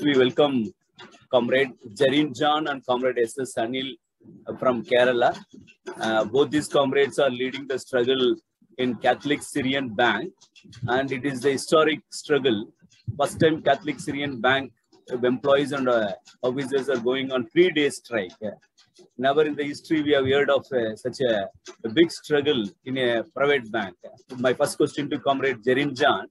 we welcome Comrade Jarin John and Comrade S.S. Anil from Kerala. Both these comrades are leading the struggle in Catholic Syrian Bank, and it is the historic struggle. First time Catholic Syrian Bank employees and officers are going on 3-day strike. Never in the history we have heard of such a big struggle in a private bank. My first question to Comrade Jarin John,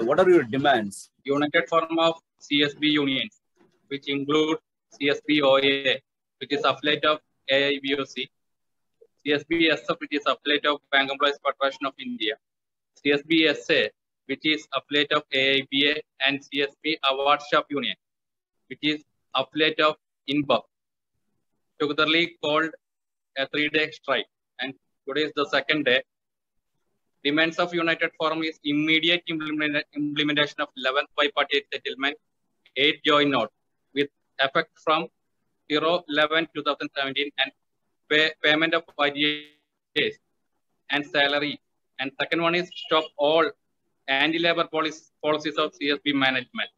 what are your demands? United Forum of CSB unions, which include CSB-OA, which is affiliate of AIBOC, CSB-SF, which is affiliate of Bank Employees Federation of India, CSB-SA, which is affiliate of AIBA, and CSB Award Shop Union, which is affiliate of INBUF, togetherly called a 3-day strike. And today is the second day. Demands of United Forum is immediate implementation of 11th bipartite settlement, 8 joint note with effect from 0/11/2017 and payment of wages and salary. And second one is stop all anti-labor policies of CSB management.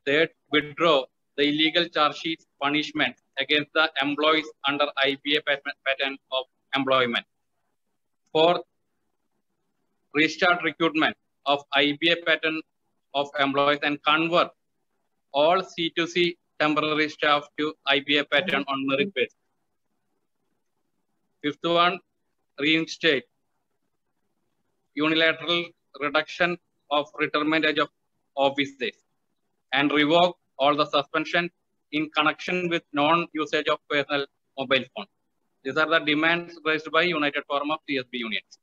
Third, withdraw the illegal charge sheets punishment against the employees under IBA pattern of employment. Fourth, restart recruitment of IBA pattern of employees and convert all C2C temporary staff to IBA pattern on merit basis. Fifth one, reinstate unilateral reduction of retirement age of officers and revoke all the suspension in connection with non-usage of personal mobile phone. These are the demands raised by United Forum of CSB unions.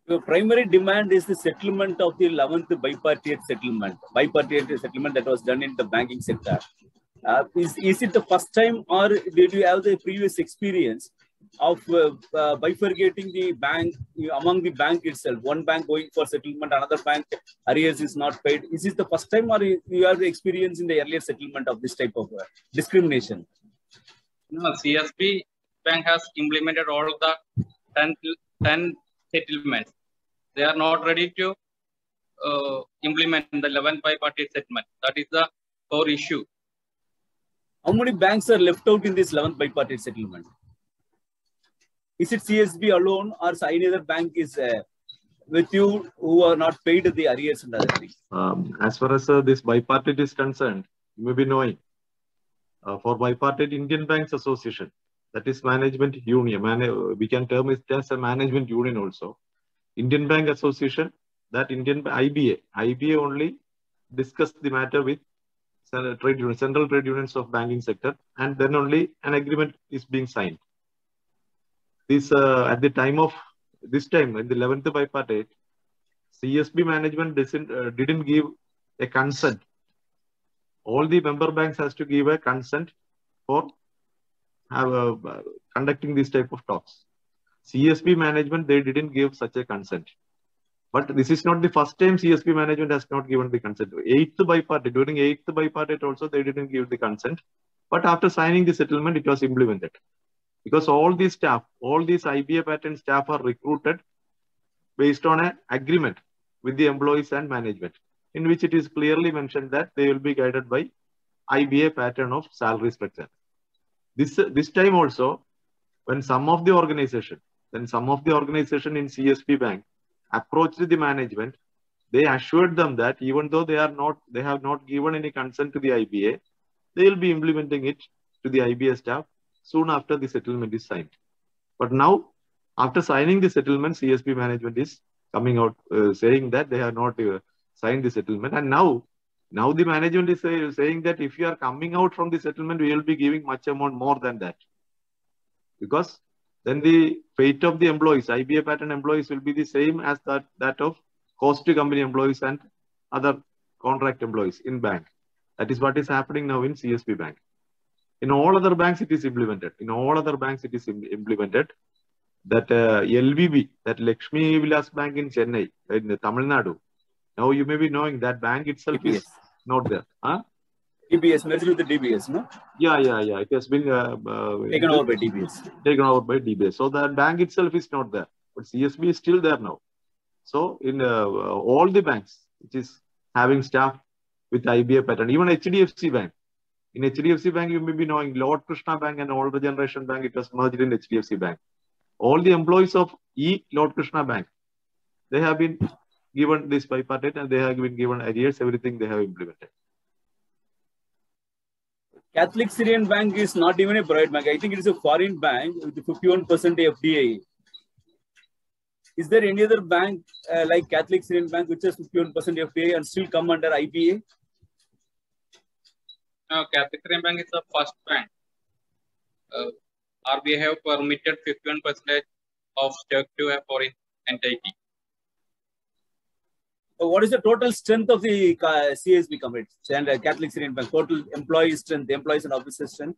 The primary demand is the settlement of the 11th bipartite settlement that was done in the banking sector. Is it the first time, or did you have the previous experience of bifurcating the bank among the bank itself? One bank going for settlement, another bank arrears is not paid. Is this the first time, or you have the experience in the earlier settlement of this type of discrimination? No, CSB bank has implemented all the 10 settlements. They are not ready to implement the 11th bipartite settlement. That is the core issue. How many banks are left out in this 11th bipartite settlement? Is it CSB alone, or any other bank is with you who are not paid the arrears and other things? As far as this bipartite is concerned, you may be knowing, for bipartite Indian Banks Association, that is management union, we can term it as a management union also. Indian Bank Association, that IBA only discussed the matter with central trade unions of banking sector, and then only an agreement is being signed. This at the time of this time, in the 11th bipartite, CSB management didn't give a consent. All the member banks has to give a consent for conducting this type of talks. CSB management, they didn't give such a consent. But this is not the first time CSB management has not given the consent. During 8th bipartite also, they didn't give the consent. But after signing the settlement, it was implemented. Because all these staff, all these IBA pattern staff are recruited based on an agreement with the employees and management, in which it is clearly mentioned that they will be guided by IBA pattern of salary structure. This time also, when some of the organization in CSB Bank approached the management, they assured them that even though they have not given any consent to the IBA, they will be implementing it to the IBA staff soon after the settlement is signed. But now, after signing the settlement, CSB management is coming out saying that they have not signed the settlement, and now the management is saying that if you are coming out from the settlement, we will be giving much amount more than that. Because then the fate of the employees, IBA pattern employees, will be the same as that of cost company employees and other contract employees in bank. That is what is happening now in CSB Bank. In all other banks, it is implemented. That LVB, that Lakshmi Vilas Bank in Chennai, in Tamil Nadu. Now you may be knowing that bank itself DBS. Is not there. Huh? DBS, merged with the DBS, no? Yeah. It has been Taken over by DBS. So that bank itself is not there. But CSB is still there now. So in all the banks, which is having staff with IBA pattern. Even HDFC Bank. In HDFC Bank, you may be knowing Lord Krishna Bank and Older Generation Bank, it was merged in HDFC Bank. All the employees of Lord Krishna Bank, they have been given this bipartite and they have been given arrears, everything they have implemented. Catholic Syrian Bank is not even a private bank. I think it is a foreign bank with 51% FDI. Is there any other bank like Catholic Syrian Bank which has 51% FDI and still come under IBA? No, Catholic Syrian Bank is the first bank. RBI have permitted 51% of stake to a foreign entity. So what is the total strength of the CSB comrades and Catholic Syrian Bank? Total employee strength, employees and officer strength?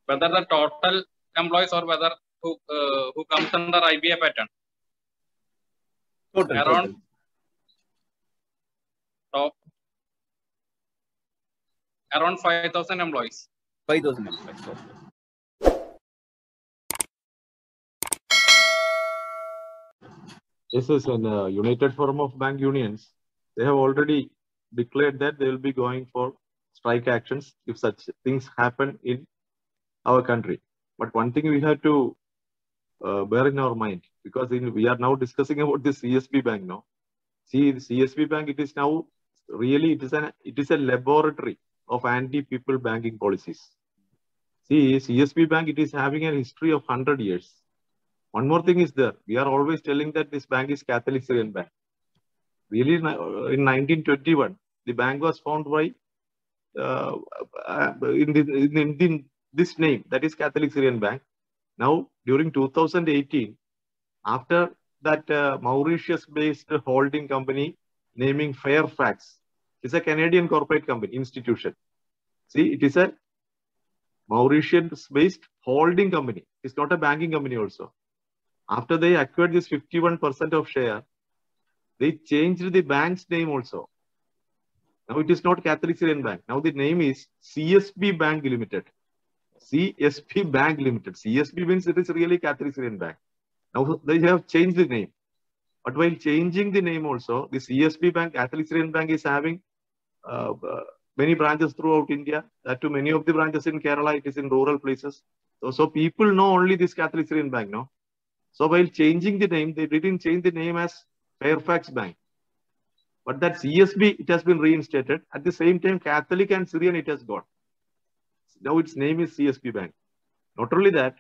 Whether the total employees or whether who comes under IBA pattern? Total. Around 5,000 employees. 5,000 employees. Yes, yes, and United Forum of Bank Unions, they have already declared that they will be going for strike actions if such things happen in our country. But one thing we have to bear in our mind, because we are now discussing about the CSB Bank now. See, the CSB Bank, it is now really, it is a laboratory of anti-people banking policies. See, CSB Bank, it is having a history of 100 years. One more thing is there. We are always telling that this bank is Catholic Syrian Bank. Really, in 1921, the bank was found by in this name, that is Catholic Syrian Bank. Now, during 2018, after that Mauritius-based holding company naming Fairfax, it's a Canadian corporate company, institution. See, it is a Mauritius-based holding company. It's not a banking company also. After they acquired this 51% of share, they changed the bank's name also. Now it is not Catholic Syrian Bank. Now the name is CSB Bank Limited. CSB Bank Limited. CSB means it is really Catholic Syrian Bank. Now they have changed the name. But while changing the name also, the CSB Bank, Catholic Syrian Bank is having many branches throughout India. That too, many of the branches in Kerala, it is in rural places. So people know only this Catholic Syrian Bank, no? So while changing the name, they didn't change the name as Fairfax Bank. But that CSB, it has been reinstated. At the same time, Catholic and Syrian, it has got. Now its name is CSB Bank. Not only that,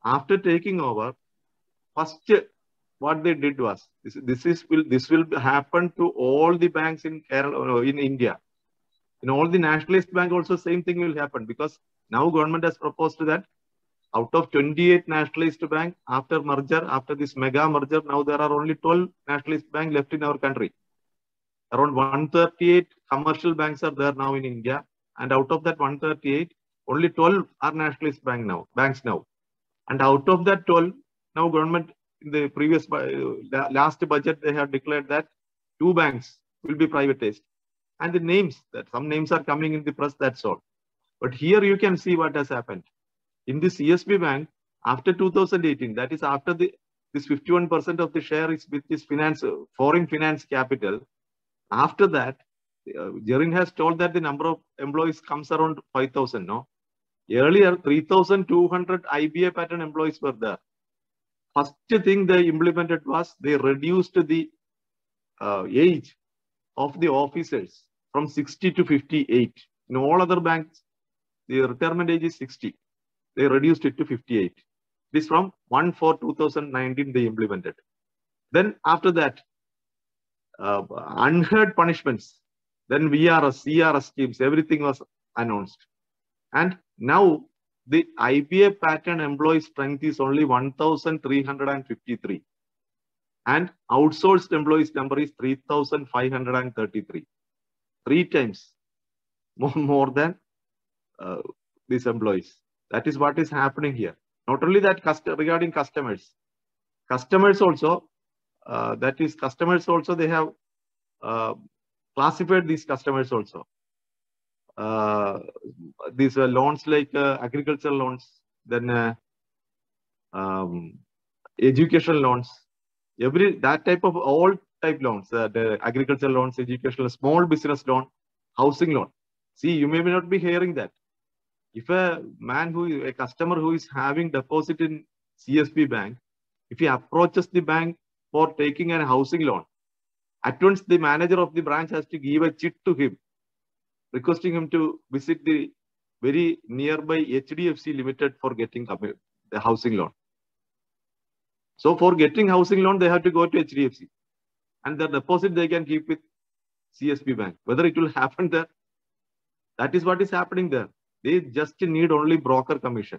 after taking over, first what they did was, this will happen to all the banks in Kerala, in India. In all the nationalist bank also, same thing will happen, because now government has proposed that out of 28 nationalist bank, after merger, after this mega merger, now there are only 12 nationalist banks left in our country. Around 138 commercial banks are there now in India. And out of that 138, only 12 are nationalist banks now. And out of that 12, now government, in the previous, last budget, they have declared that 2 banks will be privatized. And the names, that some names are coming in the press, that's all. But here you can see what has happened. In the CSB Bank, after 2018, that is after this 51% of the share is with this foreign finance capital. After that, Jerin has told that the number of employees comes around 5,000, no? Earlier, 3,200 IBA pattern employees were there. First thing they implemented was they reduced the age of the officers from 60 to 58. In all other banks, the retirement age is 60. They reduced it to 58. This from 1/4/2019 they implemented. Then after that, unheard punishments, then VRS, CRS schemes, everything was announced. And now the IBA pattern employee strength is only 1,353. And outsourced employees number is 3,533. 3 times more than these employees. That is what is happening here. Not only that, regarding customers. Customers also, they have classified these customers also. These loans like agricultural loans, then education loans, That type of all type loans, the agricultural loans, educational, small business loan, housing loan. See, you may not be hearing that. If a customer who is having deposit in CSB bank, if he approaches the bank for taking a housing loan, at once the manager of the branch has to give a chit to him, requesting him to visit the very nearby HDFC Limited for getting the housing loan. So for getting housing loan, they have to go to HDFC, and the deposit they can keep with CSB bank. Whether it will happen there, that is what is happening there. They just need only broker commission.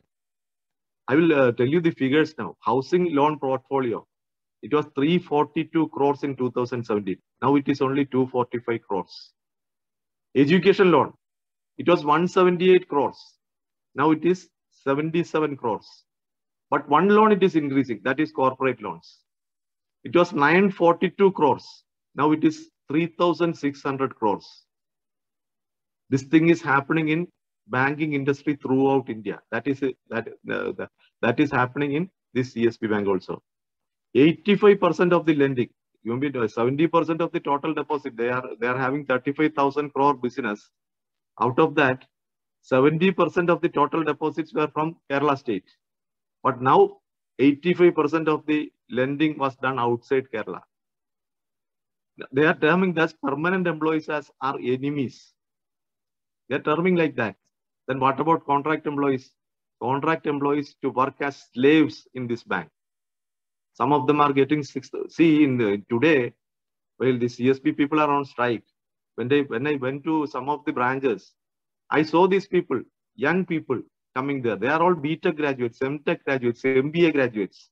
I will tell you the figures now. Housing loan portfolio, it was 342 crores in 2017. Now it is only 245 crores. Education loan, it was 178 crores. Now it is 77 crores. But one loan it is increasing, that is corporate loans. It was 942 crores. Now it is 3,600 crores. This thing is happening in banking industry throughout India. That is happening in this CSB bank also. 85% of the lending, 70% of the total deposit, they are having 35,000 crore business. Out of that, 70% of the total deposits were from Kerala state. But now 85% of the lending was done outside Kerala. They are terming that permanent employees as our enemies. They are terming like that. Then what about contract employees? Contract employees to work as slaves in this bank. Some of them are getting today, while the CSB people are on strike. When I went to some of the branches, I saw these people, young people coming there. They are all BTech graduates, MTech graduates, MBA graduates.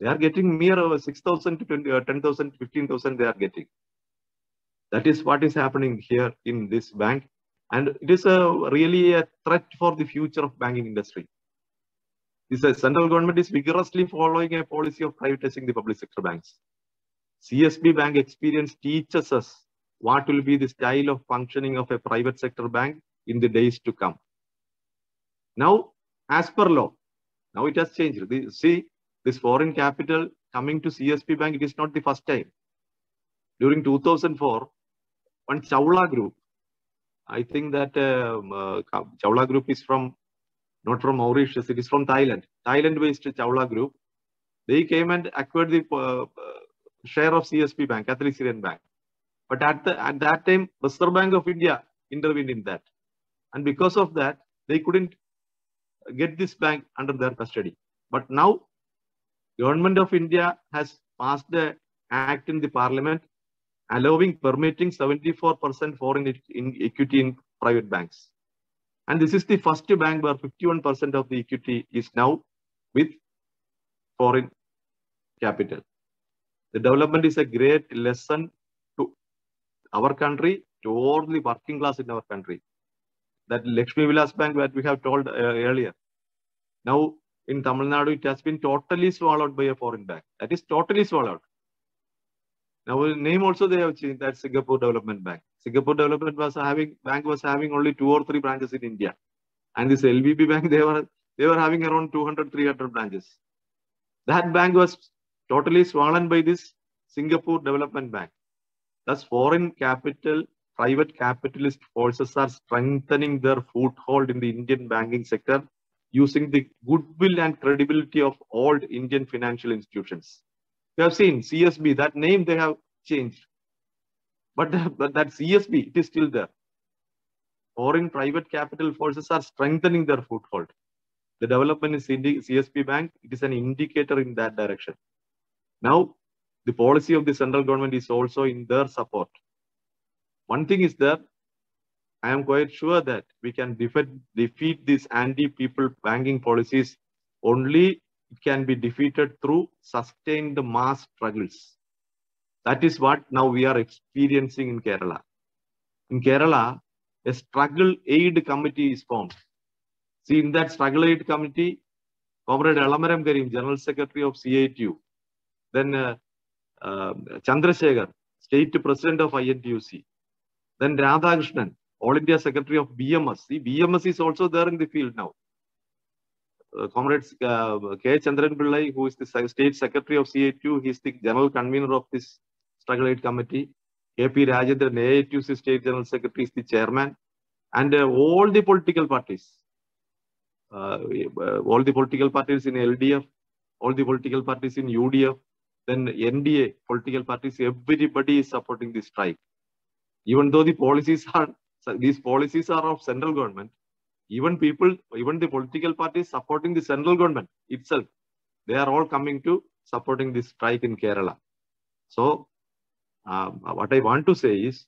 They are getting mere 6,000 to 10,000, 15,000 they are getting. That is what is happening here in this bank. And it is really a threat for the future of banking industry. The central government is vigorously following a policy of privatizing the public sector banks. CSB bank experience teaches us what will be the style of functioning of a private sector bank in the days to come. Now, as per law, now it has changed. This foreign capital coming to CSB bank, it is not the first time. During 2004, one Chawla Group, I think that Chawla Group is not from Mauritius, it is from Thailand. Thailand-based Chawla Group. They came and acquired the share of CSB Bank, Catholic Syrian Bank. But at that time, Reserve Bank of India intervened in that. And because of that, they couldn't get this bank under their custody. But now, Government of India has passed the act in the Parliament permitting 74% foreign equity in private banks. And this is the first bank where 51% of the equity is now with foreign capital. The development is a great lesson to our country, to all the working class in our country. That Lakshmi Vilas Bank that we have told earlier. Now in Tamil Nadu, it has been totally swallowed by a foreign bank. That is totally swallowed. Now name also they have changed, that Singapore Development Bank. Singapore Development Bank was having only 2 or 3 branches in India. And this LVB Bank, they were having around 200, 300 branches. That bank was totally swollen by this Singapore Development Bank. Thus, foreign capital, private capitalist forces are strengthening their foothold in the Indian banking sector using the goodwill and credibility of old Indian financial institutions. You have seen CSB, that name they have changed. But that CSB, it is still there. Foreign private capital forces are strengthening their foothold. The development in CSB Bank, it is an indicator in that direction. Now, the policy of the central government is also in their support. One thing is that I am quite sure that we can defeat these anti-people banking policies. Only it can be defeated through sustained mass struggles. That is what now we are experiencing in Kerala. In Kerala, a struggle aid committee is formed. See, in that struggle aid committee, Comrade Alamaram Karim, General Secretary of CITU, then Chandrasekhar, State President of INTUC, then Radhakrishnan, All India Secretary of BMS. See, BMS is also there in the field now. Comrade K. Chandran Pillai, who is the State Secretary of CATU, he is the General Convener of this Struggle Aid Committee. K.P. Rajendran, AATU's State General Secretary, is the Chairman. And all the political parties, in LDF, all the political parties in UDF, then NDA, political parties, everybody is supporting this strike. Even though these policies are of central government, even the political parties supporting the central government itself, they are all coming to supporting this strike in Kerala. So, what I want to say is,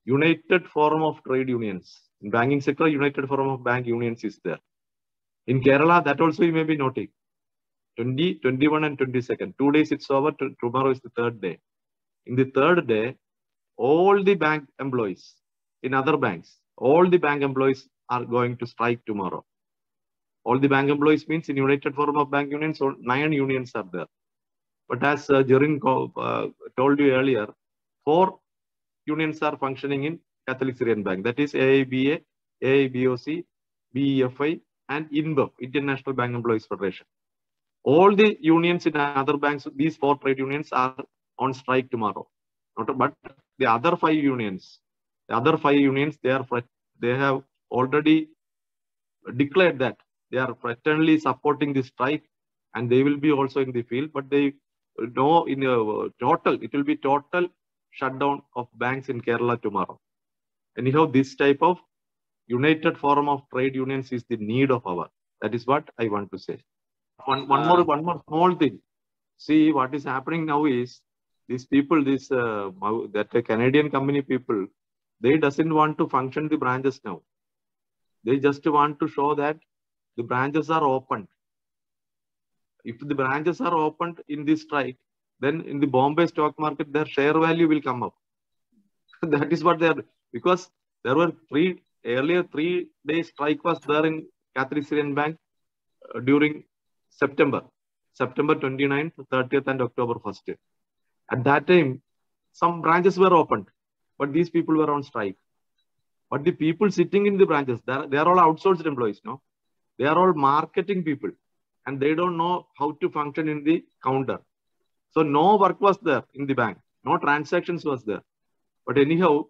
United Forum of Trade Unions. In banking sector, United Forum of Bank Unions is there. In Kerala, that also you may be noting. 20, 21 and 22nd. 2 days it's over, tomorrow is the third day. In the third day, all the bank employees in other banks, all the bank employees are going to strike tomorrow. All the bank employees means in United Forum of Bank Unions, so 9 unions are there. But as Jerin told you earlier, 4 unions are functioning in Catholic Syrian Bank. That is AIBA, AIBOC, BEFI, and INBEF, International Bank Employees Federation. All the unions in other banks, these 4 trade unions are on strike tomorrow. But the other 5 unions, they have already declared that they are fraternally supporting the strike, and they will be also in the field. But they know in it will be total shutdown of banks in Kerala tomorrow. Anyhow, this type of United Forum of Trade Unions is the need of our. That is what I want to say. One more small thing. See, what is happening now is these people, that Canadian company people, they doesn't want to function the branches now. They just want to show that the branches are opened. If the branches are opened in this strike, then in the Bombay stock market, their share value will come up. That is what they are, because there were 3 days strike was there in Catholic Syrian Bank during September 29th, 30th, and October 1st. At that time, some branches were opened, but these people were on strike. But the people sitting in the branches, they are all outsourced employees, no? They are all marketing people, and they don't know how to function in the counter. So no work was there in the bank, no transactions was there. But anyhow,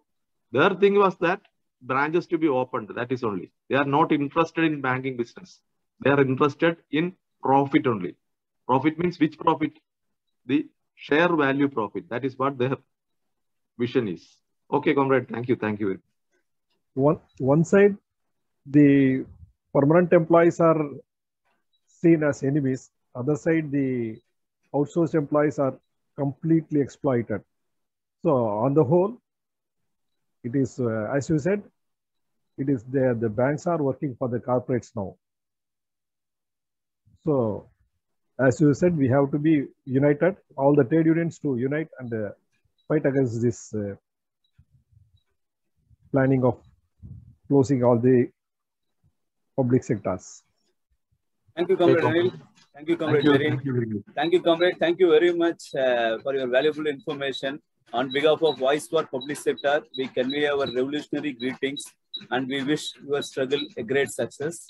their thing was that branches to be opened, that is only. They are not interested in banking business. They are interested in profit only. Profit means which profit? The share value profit. That is what their vision is. Okay, comrade. Thank you. Thank you. One side, the permanent employees are seen as enemies. Other side, the outsourced employees are completely exploited. So on the whole, it is, as you said, it is the banks are working for the corporates now. So, as you said, we have to be united, all the trade unions to unite and fight against this planning of closing all the public sectors. Thank you, Comrade Anil. Thank you, Comrade Jerin. Thank you, Comrade. Thank you very much for your valuable information. On behalf of Voice for Public Sector, we convey our revolutionary greetings and we wish your struggle a great success.